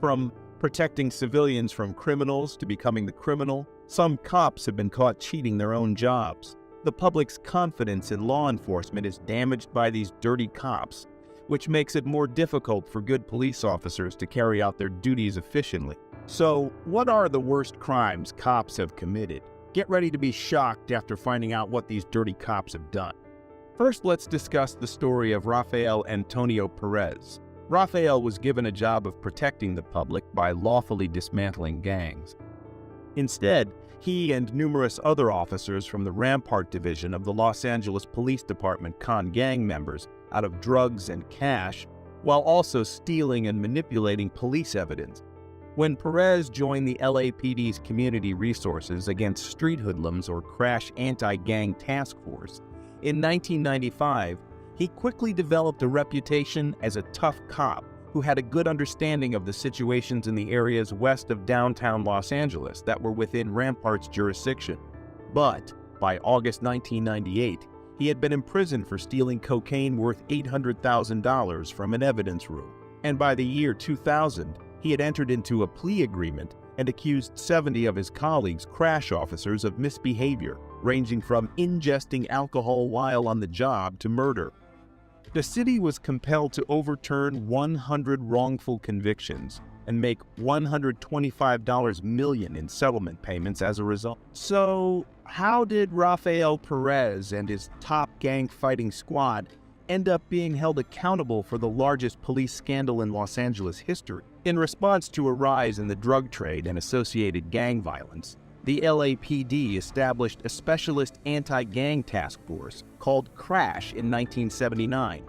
From protecting civilians from criminals to becoming the criminal, some cops have been caught cheating their own jobs. The public's confidence in law enforcement is damaged by these dirty cops, which makes it more difficult for good police officers to carry out their duties efficiently. So, what are the worst crimes cops have committed? Get ready to be shocked after finding out what these dirty cops have done. First, let's discuss the story of Rafael Antonio Perez. Rafael was given a job of protecting the public by lawfully dismantling gangs. Instead, he and numerous other officers from the Rampart division of the Los Angeles Police Department conned gang members out of drugs and cash, while also stealing and manipulating police evidence. When Perez joined the LAPD's Community Resources Against Street Hoodlums or Crash Anti-Gang Task Force, in 1995, he quickly developed a reputation as a tough cop who had a good understanding of the situations in the areas west of downtown Los Angeles that were within Rampart's jurisdiction. But by August 1998, he had been imprisoned for stealing cocaine worth $800,000 from an evidence room. And by the year 2000, he had entered into a plea agreement and accused 70 of his colleagues, crash officers, of misbehavior, ranging from ingesting alcohol while on the job to murder. The city was compelled to overturn 100 wrongful convictions and make $125 million in settlement payments as a result. So, how did Rafael Perez and his top gang fighting squad end up being held accountable for the largest police scandal in Los Angeles history? In response to a rise in the drug trade and associated gang violence, the LAPD established a specialist anti-gang task force called CRASH in 1979.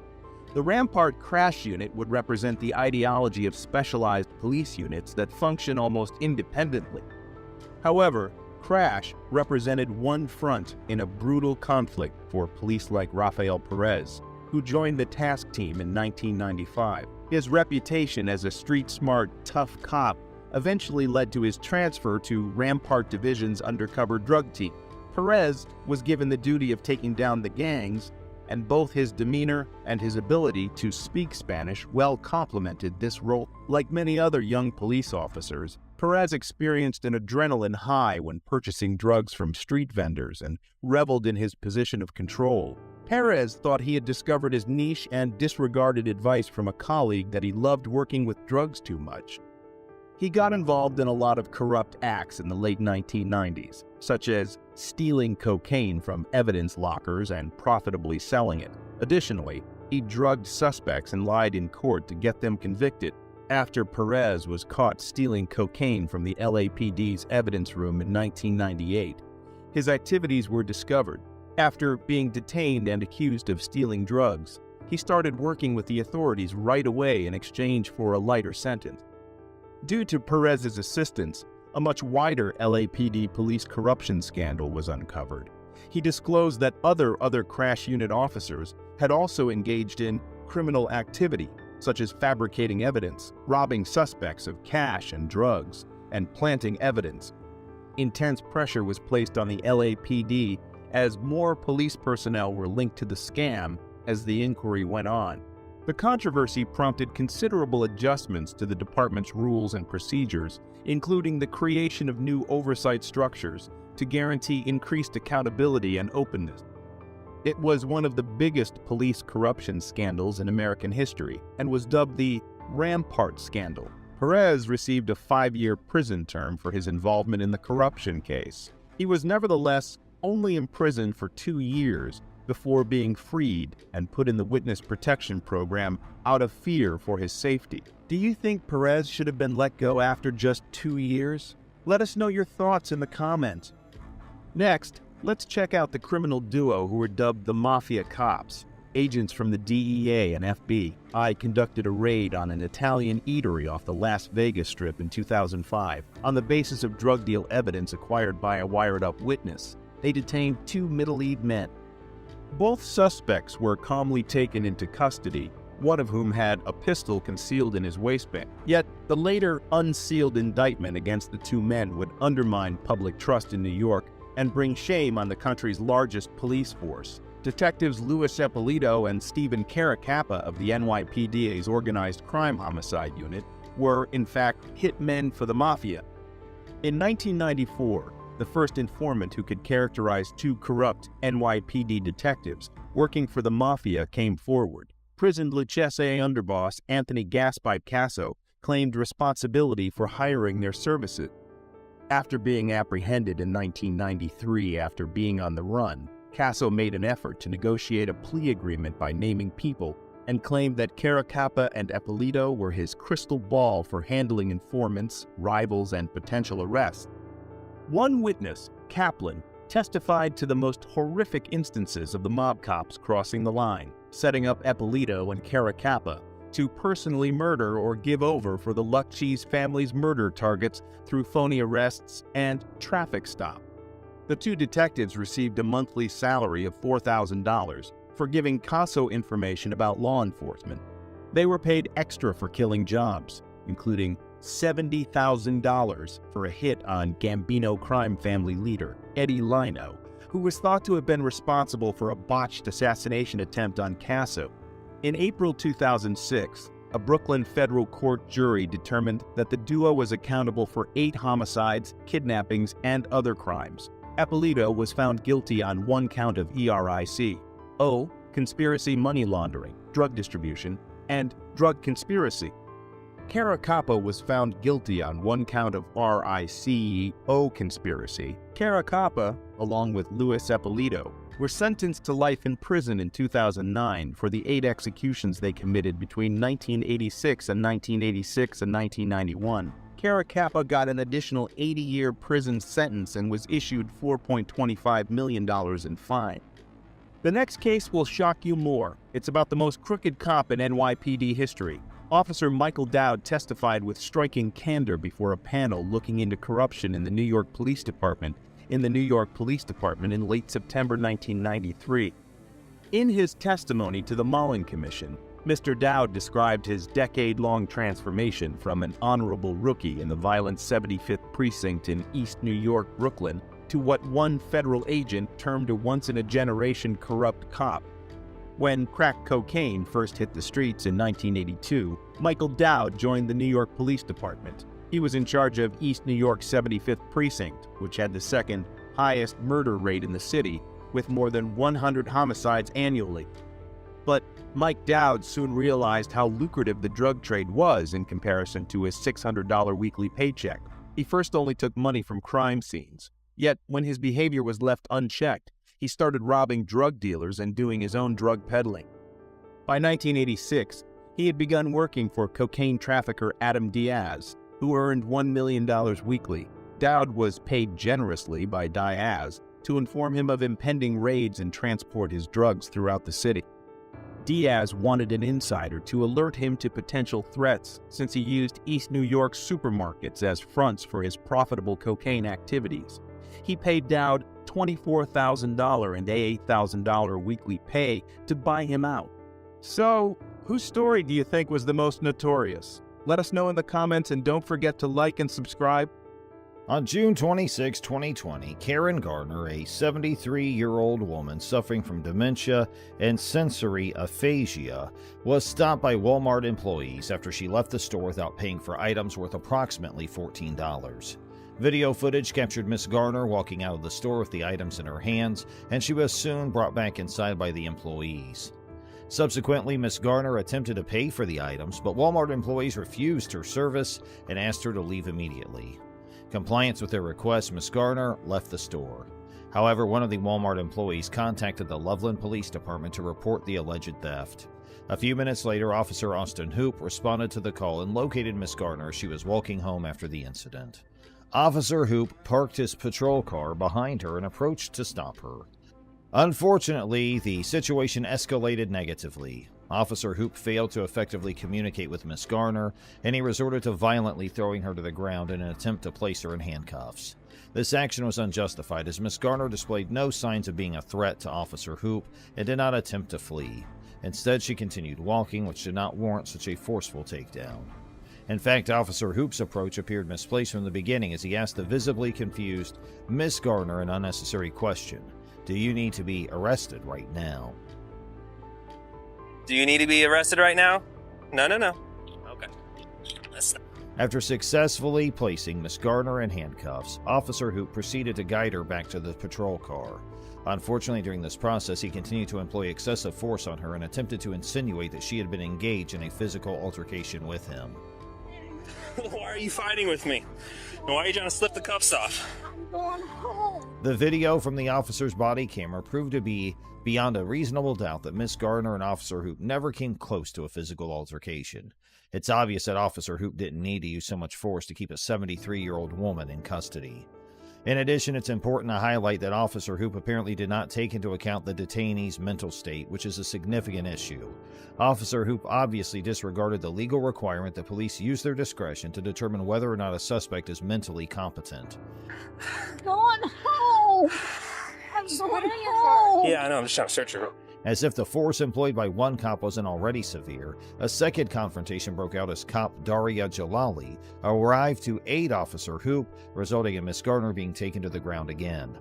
The Rampart CRASH unit would represent the ideology of specialized police units that function almost independently. However, CRASH represented one front in a brutal conflict for police like Rafael Perez, who joined the task team in 1995. His reputation as a street-smart, tough cop eventually led to his transfer to Rampart Division's undercover drug team. Perez was given the duty of taking down the gangs, and both his demeanor and his ability to speak Spanish well complemented this role. Like many other young police officers, Perez experienced an adrenaline high when purchasing drugs from street vendors and reveled in his position of control. Perez thought he had discovered his niche and disregarded advice from a colleague that he loved working with drugs too much. He got involved in a lot of corrupt acts in the late 1990s, such as stealing cocaine from evidence lockers and profitably selling it. Additionally, he drugged suspects and lied in court to get them convicted. After Perez was caught stealing cocaine from the LAPD's evidence room in 1998, his activities were discovered. After being detained and accused of stealing drugs, he started working with the authorities right away in exchange for a lighter sentence. Due to Perez's assistance, a much wider LAPD police corruption scandal was uncovered. He disclosed that other crash unit officers had also engaged in criminal activity, such as fabricating evidence, robbing suspects of cash and drugs, and planting evidence. Intense pressure was placed on the LAPD as more police personnel were linked to the scam as the inquiry went on. The controversy prompted considerable adjustments to the department's rules and procedures, including the creation of new oversight structures to guarantee increased accountability and openness. It was one of the biggest police corruption scandals in American history and was dubbed the Rampart Scandal. Perez received a 5-year prison term for his involvement in the corruption case. He was nevertheless only imprisoned for 2 years before being freed and put in the witness protection program out of fear for his safety. Do you think Perez should have been let go after just 2 years? Let us know your thoughts in the comments. Next, let's check out the criminal duo who were dubbed the Mafia Cops. Agents from the DEA and FBI conducted a raid on an Italian eatery off the Las Vegas Strip in 2005. On the basis of drug deal evidence acquired by a wired-up witness, they detained 2 middle-aged men. Both suspects were calmly taken into custody, one of whom had a pistol concealed in his waistband. Yet, the later unsealed indictment against the 2 men would undermine public trust in New York and bring shame on the country's largest police force. Detectives Louis Eppolito and Stephen Caracappa of the NYPD's Organized Crime Homicide Unit were, in fact, hitmen for the mafia. In 1994, the first informant who could characterize two corrupt NYPD detectives working for the mafia came forward. Prisoned Lucchese underboss Anthony Gaspipe Casso claimed responsibility for hiring their services. After being apprehended in 1993 after being on the run, Casso made an effort to negotiate a plea agreement by naming people and claimed that Caracappa and Eppolito were his crystal ball for handling informants, rivals, and potential arrests. One witness, Kaplan, testified to the most horrific instances of the mob cops crossing the line, setting up Eppolito and Caracappa to personally murder or give over for the Lucchese family's murder targets through phony arrests and traffic stop. The two detectives received a monthly salary of $4,000 for giving Casso information about law enforcement. They were paid extra for killing jobs, including $70,000 for a hit on Gambino crime family leader Eddie Lino, who was thought to have been responsible for a botched assassination attempt on Casso. In April 2006, a Brooklyn federal court jury determined that the duo was accountable for 8 homicides, kidnappings, and other crimes. Eppolito was found guilty on 1 count of ERIC, conspiracy money laundering, drug distribution, and drug conspiracy. Caracappa was found guilty on 1 count of RICO conspiracy. Caracappa, along with Luis Eppolito, were sentenced to life in prison in 2009 for the 8 executions they committed between 1986 and 1991. Caracappa got an additional 80-year prison sentence and was issued $4.25 million in fine. The next case will shock you more. It's about the most crooked cop in NYPD history. Officer Michael Dowd testified with striking candor before a panel looking into corruption in the New York Police Department in late September 1993. In his testimony to the Mullen Commission, Mr. Dowd described his decade-long transformation from an honorable rookie in the violent 75th Precinct in East New York, Brooklyn, to what one federal agent termed a once-in-a-generation corrupt cop. When crack cocaine first hit the streets in 1982, Michael Dowd joined the New York Police Department. He was in charge of East New York's 75th Precinct, which had the second highest murder rate in the city, with more than 100 homicides annually. But Mike Dowd soon realized how lucrative the drug trade was in comparison to his $600 weekly paycheck. He first only took money from crime scenes. Yet, when his behavior was left unchecked, he started robbing drug dealers and doing his own drug peddling. By 1986, he had begun working for cocaine trafficker Adam Diaz, who earned $1 million weekly. Dowd was paid generously by Diaz to inform him of impending raids and transport his drugs throughout the city. Diaz wanted an insider to alert him to potential threats since he used East New York supermarkets as fronts for his profitable cocaine activities. He paid Dowd $24,000 and $8,000 weekly pay to buy him out. So, whose story do you think was the most notorious? Let us know in the comments and don't forget to like and subscribe. On June 26, 2020, Karen Garner, a 73-year-old woman suffering from dementia and sensory aphasia, was stopped by Walmart employees after she left the store without paying for items worth approximately $14. Video footage captured Miss Garner walking out of the store with the items in her hands, and she was soon brought back inside by the employees. Subsequently, Miss Garner attempted to pay for the items, but Walmart employees refused her service and asked her to leave immediately. Compliance with their request, Miss Garner left the store. However, one of the Walmart employees contacted the Loveland Police Department to report the alleged theft. A few minutes later, Officer Austin Hoop responded to the call and located Miss Garner as she was walking home after the incident. Officer Hoop parked his patrol car behind her and approached to stop her. Unfortunately, the situation escalated negatively. Officer Hoop failed to effectively communicate with Miss Garner, and he resorted to violently throwing her to the ground in an attempt to place her in handcuffs. This action was unjustified as Miss Garner displayed no signs of being a threat to Officer Hoop and did not attempt to flee. Instead, she continued walking, which did not warrant such a forceful takedown. In fact, Officer Hoop's approach appeared misplaced from the beginning as he asked the visibly confused Miss Garner an unnecessary question. Do you need to be arrested right now? Do you need to be arrested right now? No. Okay. Let's stop. After successfully placing Miss Garner in handcuffs, Officer Hoop proceeded to guide her back to the patrol car. Unfortunately, during this process, he continued to employ excessive force on her and attempted to insinuate that she had been engaged in a physical altercation with him. Why are you fighting with me? And why are you trying to slip the cuffs off? I'm going home. The video from the officer's body camera proved to be beyond a reasonable doubt that Miss Garner and Officer Hoop never came close to a physical altercation. It's obvious that Officer Hoop didn't need to use so much force to keep a 73-year-old woman in custody. In addition, it's important to highlight that Officer Hoop apparently did not take into account the detainee's mental state, which is a significant issue. Officer Hoop obviously disregarded the legal requirement that police use their discretion to determine whether or not a suspect is mentally competent. I'm going home. I'm going home. Yeah, I know. I'm just trying to search her. As if the force employed by one cop wasn't already severe, a second confrontation broke out as cop Daria Jalali arrived to aid Officer Hoop, resulting in Miss Garner being taken to the ground again.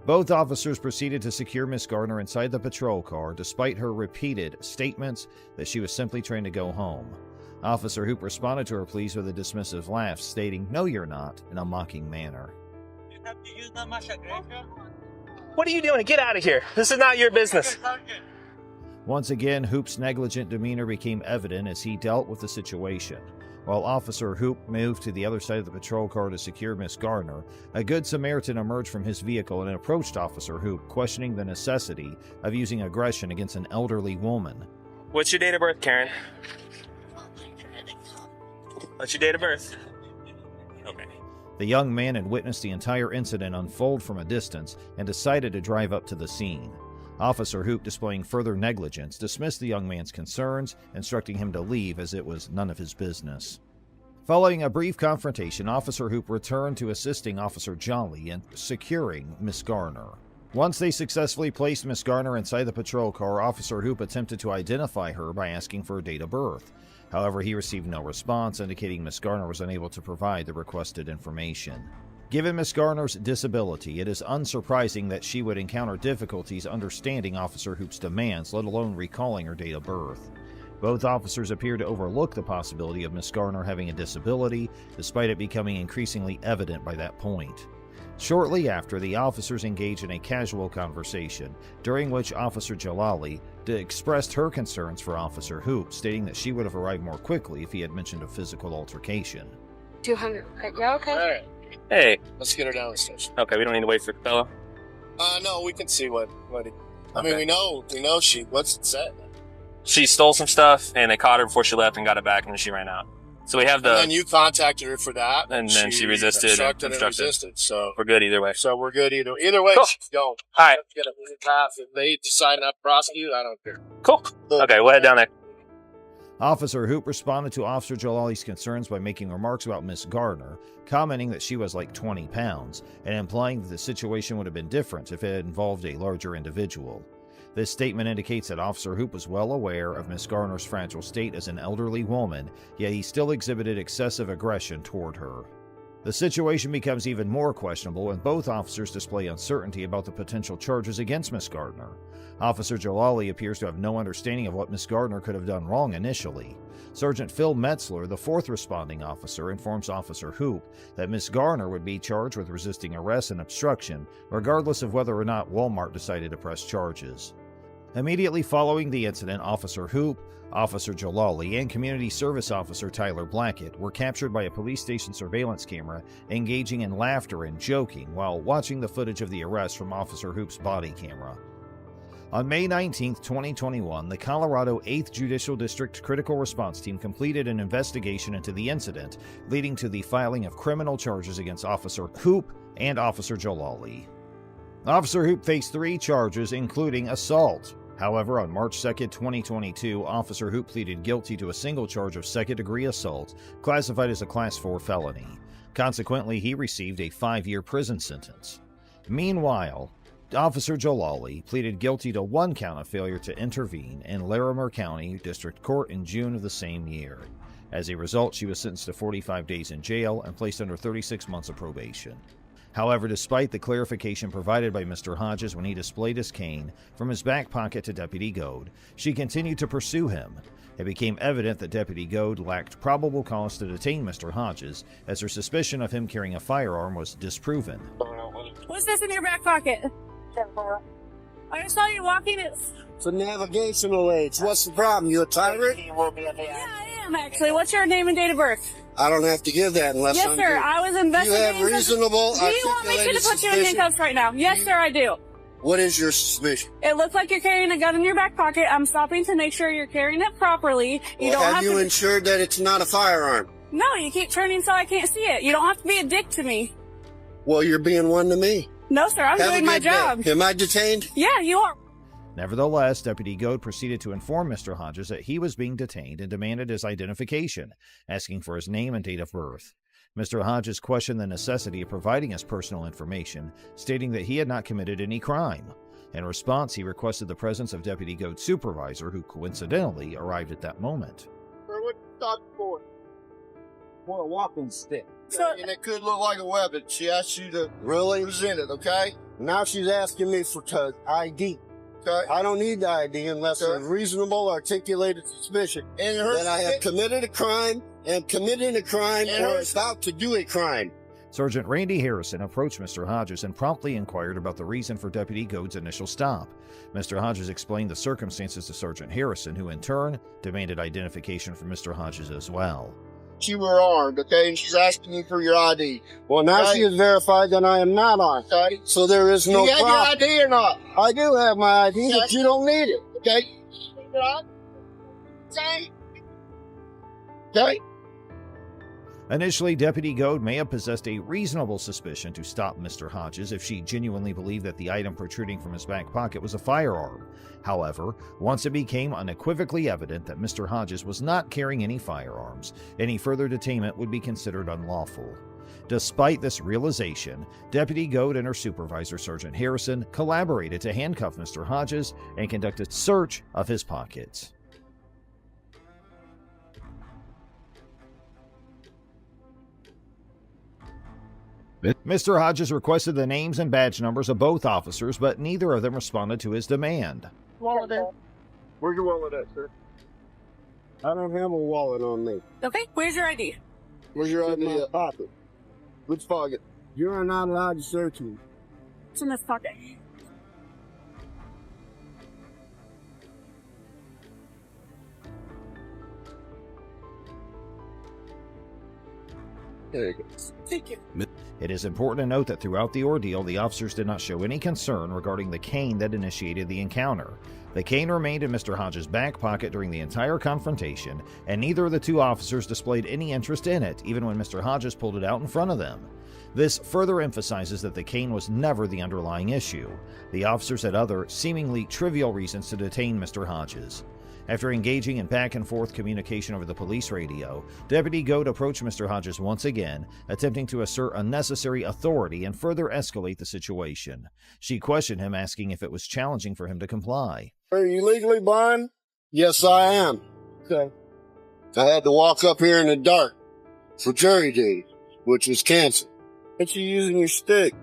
Both officers proceeded to secure Miss Garner inside the patrol car, despite her repeated statements that she was simply trying to go home. Officer Hoop responded to her pleas with a dismissive laugh, stating, "No, you're not," in a mocking manner. You have to use that much aggression? What are you doing? Get out of here. This is not your business. Once again, Hoop's negligent demeanor became evident as he dealt with the situation. While Officer Hoop moved to the other side of the patrol car to secure Miss Garner, a Good Samaritan emerged from his vehicle and approached Officer Hoop, questioning the necessity of using aggression against an elderly woman. What's your date of birth, Karen? What's your date of birth? Okay. The young man had witnessed the entire incident unfold from a distance and decided to drive up to the scene. Officer Hoop, displaying further negligence, dismissed the young man's concerns, instructing him to leave as it was none of his business. Following a brief confrontation, Officer Hoop returned to assisting Officer Jolly in securing Miss Garner. Once they successfully placed Miss Garner inside the patrol car, Officer Hoop attempted to identify her by asking for her date of birth. However, he received no response, indicating Miss Garner was unable to provide the requested information. Given Miss Garner's disability, it is unsurprising that she would encounter difficulties understanding Officer Hoop's demands, let alone recalling her date of birth. Both officers appear to overlook the possibility of Miss Garner having a disability, despite it becoming increasingly evident by that point. Shortly after, the officers engaged in a casual conversation, during which Officer Jalali expressed her concerns for Officer Hoop, stating that she would have arrived more quickly if he had mentioned a physical altercation. 200. Yeah, okay. All right, Hey. let's get her down the station. Okay, we don't need to wait for the fellow. No, we can see what he. I Okay. mean, we know what's it said. She stole some stuff, and they caught her before she left and got it back, and then she ran out. So we have And then the... you contacted her for that, And then she resisted and obstructed and obstructed. resisted. So We're good either way. we're good either way. Cool. She's going. All right. Get a path. If they decide not to prosecute, I don't care. Cool. Okay, we'll head down there. Officer Hoop responded to Officer Jalali's concerns by making remarks about Miss Garner, commenting that she was like 20 pounds, and implying that the situation would have been different if it had involved a larger individual. This statement indicates that Officer Hoop was well aware of Miss Garner's fragile state as an elderly woman, yet he still exhibited excessive aggression toward her. The situation becomes even more questionable when both officers display uncertainty about the potential charges against Miss Garner. Officer Jalali appears to have no understanding of what Miss Garner could have done wrong initially. Sergeant Phil Metzler, the fourth responding officer, informs Officer Hoop that Miss Garner would be charged with resisting arrest and obstruction, regardless of whether or not Walmart decided to press charges. Immediately following the incident, Officer Hoop, Officer Jalali, and Community Service Officer Tyler Blackett were captured by a police station surveillance camera, engaging in laughter and joking while watching the footage of the arrest from Officer Hoop's body camera. On May 19, 2021, the Colorado 8th Judicial District Critical Response Team completed an investigation into the incident, leading to the filing of criminal charges against Officer Hoop and Officer Jalali. Officer Hoop faced 3 charges, including assault. However, on March 2, 2022, Officer Hoop pleaded guilty to a single charge of second-degree assault, classified as a Class 4 felony. Consequently, he received a 5-year prison sentence. Meanwhile, Officer Jalali pleaded guilty to 1 count of failure to intervene in Larimer County District Court in June of the same year. As a result, she was sentenced to 45 days in jail and placed under 36 months of probation. However, despite the clarification provided by Mr. Hodges when he displayed his cane from his back pocket to Deputy Dowd, she continued to pursue him. It became evident that Deputy Dowd lacked probable cause to detain Mr. Hodges, as her suspicion of him carrying a firearm was disproven. What's this in your back pocket? I saw you walking it. It's a navigational aids. What's the problem? You a tyrant? Yeah, I am actually. What's your name and date of birth? I don't have to give that unless Yes, I'm sir. I was investigating. You have reasonable Do you want me to put you in suspicion? handcuffs right now? Yes, sir, I do. What is your suspicion? It looks like you're carrying a gun in your back pocket. I'm stopping to make sure you're carrying it properly. You don't have have you to. ensured that it's not a firearm? No, you keep turning so I can't see it. You don't have to be a dick to me. Well, you're being one to me. No, sir, I'm Have a doing my good day. job. Am I detained? Yeah, you are. Nevertheless, Deputy Dowd proceeded to inform Mr. Hodges that he was being detained and demanded his identification, asking for his name and date of birth. Mr. Hodges questioned the necessity of providing his personal information, stating that he had not committed any crime. In response, he requested the presence of Deputy Dowd's supervisor, who coincidentally arrived at that moment. What you talking for? For a walking stick. So- And it could look like a weapon. She asked you to really present it, okay? Now she's asking me for ID. Okay. I don't need the ID unless there's reasonable articulated suspicion that I have committed a crime, am committing a crime, or about to do a crime. Sergeant Randy Harrison approached Mr. Hodges and promptly inquired about the reason for Deputy Dowd's initial stop. Mr. Hodges explained the circumstances to Sergeant Harrison, who in turn demanded identification from Mr. Hodges as well. You were armed, okay, and she's asking you for your ID. Well, now she has verified that I am not armed, okay? So there is no problem. You have your ID or not? I do have my ID, but you don't need it, okay? Okay? Initially, Deputy Dowd may have possessed a reasonable suspicion to stop Mr. Hodges if she genuinely believed that the item protruding from his back pocket was a firearm. However, once it became unequivocally evident that Mr. Hodges was not carrying any firearms, any further detainment would be considered unlawful. Despite this realization, Deputy Dowd and her supervisor, Sergeant Harrison, collaborated to handcuff Mr. Hodges and conduct a search of his pockets. Mr. Hodges requested the names and badge numbers of both officers, but neither of them responded to his demand. Wallet in. Where's your wallet at, sir? I don't have a wallet on me. Okay, where's your ID? Where's your ID? In my pocket. Which pocket? You are not allowed to search me. It's in this pocket. There you go. Thank you. It is important to note that throughout the ordeal, the officers did not show any concern regarding the cane that initiated the encounter. The cane remained in Mr. Hodges' back pocket during the entire confrontation, and neither of the two officers displayed any interest in it, even when Mr. Hodges pulled it out in front of them. This further emphasizes that the cane was never the underlying issue. The officers had other, seemingly trivial reasons to detain Mr. Hodges. After engaging in back-and-forth communication over the police radio, Deputy Dowd approached Mr. Hodges once again, attempting to assert unnecessary authority and further escalate the situation. She questioned him, asking if it was challenging for him to comply. Are you legally blind? Yes, I am. Okay. I had to walk up here in the dark for jury duty, which was canceled. But you're using your stick.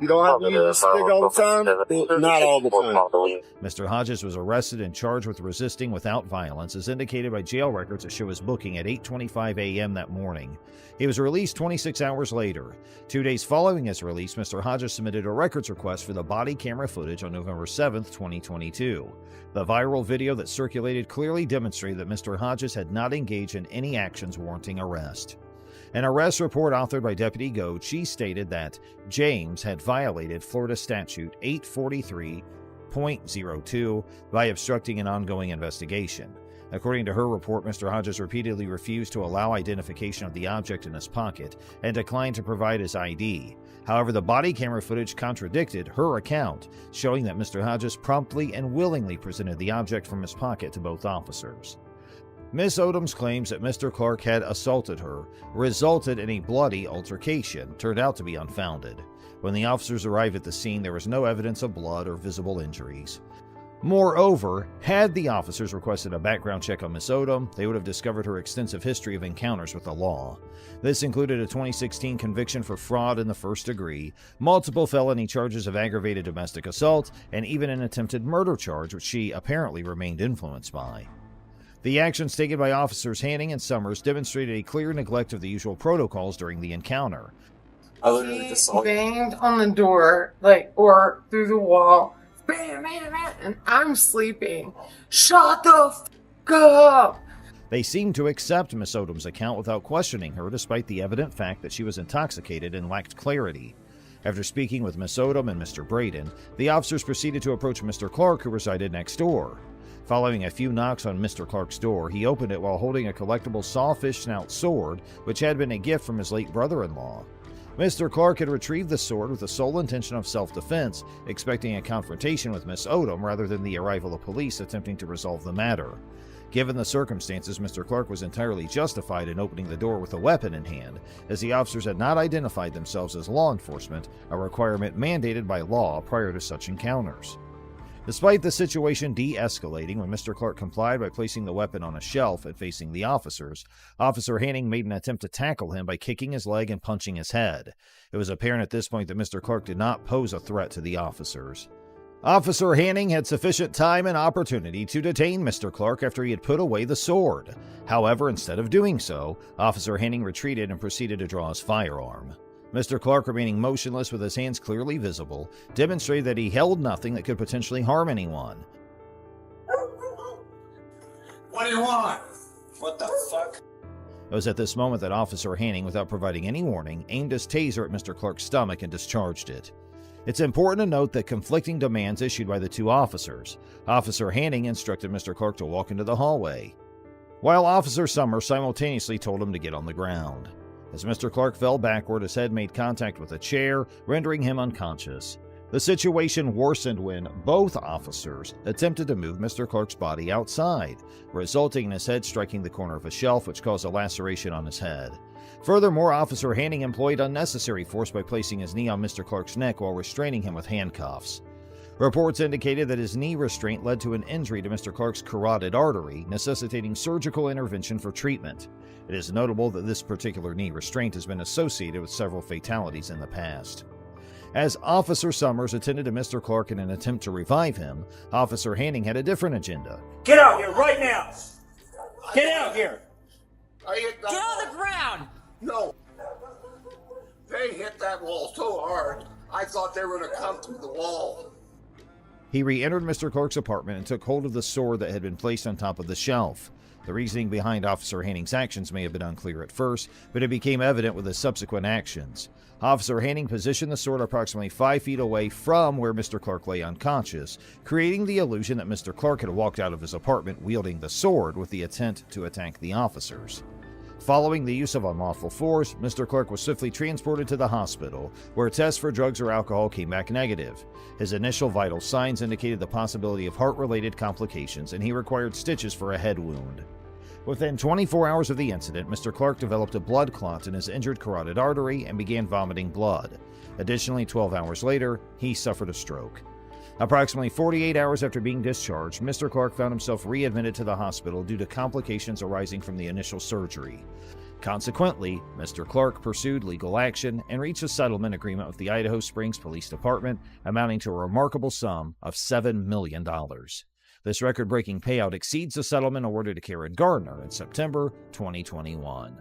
You don't have to use a stick all the time? Not all the time. Mr. Hodges was arrested and charged with resisting without violence, as indicated by jail records that show his booking at 8:25 a.m. that morning. He was released 26 hours later. 2 days following his release, Mr. Hodges submitted a records request for the body camera footage on November 7, 2022. The viral video that circulated clearly demonstrated that Mr. Hodges had not engaged in any actions warranting arrest. An arrest report authored by Deputy Dowd, she stated that James had violated Florida Statute 843.02 by obstructing an ongoing investigation. According to her report, Mr. Hodges repeatedly refused to allow identification of the object in his pocket and declined to provide his ID. However, the body camera footage contradicted her account, showing that Mr. Hodges promptly and willingly presented the object from his pocket to both officers. Miss Odom's claims that Mr. Clark had assaulted her resulted in a bloody altercation turned out to be unfounded. When the officers arrived at the scene, there was no evidence of blood or visible injuries. Moreover, had the officers requested a background check on Miss Odom, they would have discovered her extensive history of encounters with the law. This included a 2016 conviction for fraud in the first degree, multiple felony charges of aggravated domestic assault, and even an attempted murder charge, which she apparently remained influenced by. The actions taken by Officers Hanning and Summers demonstrated a clear neglect of the usual protocols during the encounter. I literally just saw banged on the door, or through the wall. Bam, bam, bam, and I'm sleeping. Shut the f*** up! They seemed to accept Miss Odom's account without questioning her, despite the evident fact that she was intoxicated and lacked clarity. After speaking with Miss Odom and Mr. Braden, the officers proceeded to approach Mr. Clark, who resided next door. Following a few knocks on Mr. Clark's door, he opened it while holding a collectible sawfish snout sword, which had been a gift from his late brother-in-law. Mr. Clark had retrieved the sword with the sole intention of self-defense, expecting a confrontation with Miss Odom rather than the arrival of police attempting to resolve the matter. Given the circumstances, Mr. Clark was entirely justified in opening the door with a weapon in hand, as the officers had not identified themselves as law enforcement, a requirement mandated by law prior to such encounters. Despite the situation de-escalating when Mr. Clark complied by placing the weapon on a shelf and facing the officers, Officer Hanning made an attempt to tackle him by kicking his leg and punching his head. It was apparent at this point that Mr. Clark did not pose a threat to the officers. Officer Hanning had sufficient time and opportunity to detain Mr. Clark after he had put away the sword. However, instead of doing so, Officer Hanning retreated and proceeded to draw his firearm. Mr. Clark, remaining motionless with his hands clearly visible, demonstrated that he held nothing that could potentially harm anyone. What do you want? What the fuck? It was at this moment that Officer Hanning, without providing any warning, aimed his taser at Mr. Clark's stomach and discharged it. It's important to note that conflicting demands issued by the two officers. Officer Hanning instructed Mr. Clark to walk into the hallway, while Officer Summers simultaneously told him to get on the ground. As Mr. Clark fell backward, his head made contact with a chair, rendering him unconscious. The situation worsened when both officers attempted to move Mr. Clark's body outside, resulting in his head striking the corner of a shelf, which caused a laceration on his head. Furthermore, Officer Hanning employed unnecessary force by placing his knee on Mr. Clark's neck while restraining him with handcuffs. Reports indicated that his knee restraint led to an injury to Mr. Clark's carotid artery, necessitating surgical intervention for treatment. It is notable that this particular knee restraint has been associated with several fatalities in the past. As Officer Summers attended to Mr. Clark in an attempt to revive him, Officer Hanning had a different agenda. Get out here right now! Get out here! Get on the ground! No. They hit that wall so hard, I thought they were going to come through the wall. He re-entered Mr. Clark's apartment and took hold of the sword that had been placed on top of the shelf. The reasoning behind Officer Hanning's actions may have been unclear at first, but it became evident with his subsequent actions. Officer Hanning positioned the sword approximately 5 feet away from where Mr. Clark lay unconscious, creating the illusion that Mr. Clark had walked out of his apartment wielding the sword with the intent to attack the officers. Following the use of unlawful force, Mr. Clark was swiftly transported to the hospital, where tests for drugs or alcohol came back negative. His initial vital signs indicated the possibility of heart-related complications, and he required stitches for a head wound. Within 24 hours of the incident, Mr. Clark developed a blood clot in his injured carotid artery and began vomiting blood. Additionally, 12 hours later, he suffered a stroke. Approximately 48 hours after being discharged, Mr. Clark found himself readmitted to the hospital due to complications arising from the initial surgery. Consequently, Mr. Clark pursued legal action and reached a settlement agreement with the Idaho Springs Police Department, amounting to a remarkable sum of $7 million. This record-breaking payout exceeds the settlement awarded to Karen Garner in September 2021.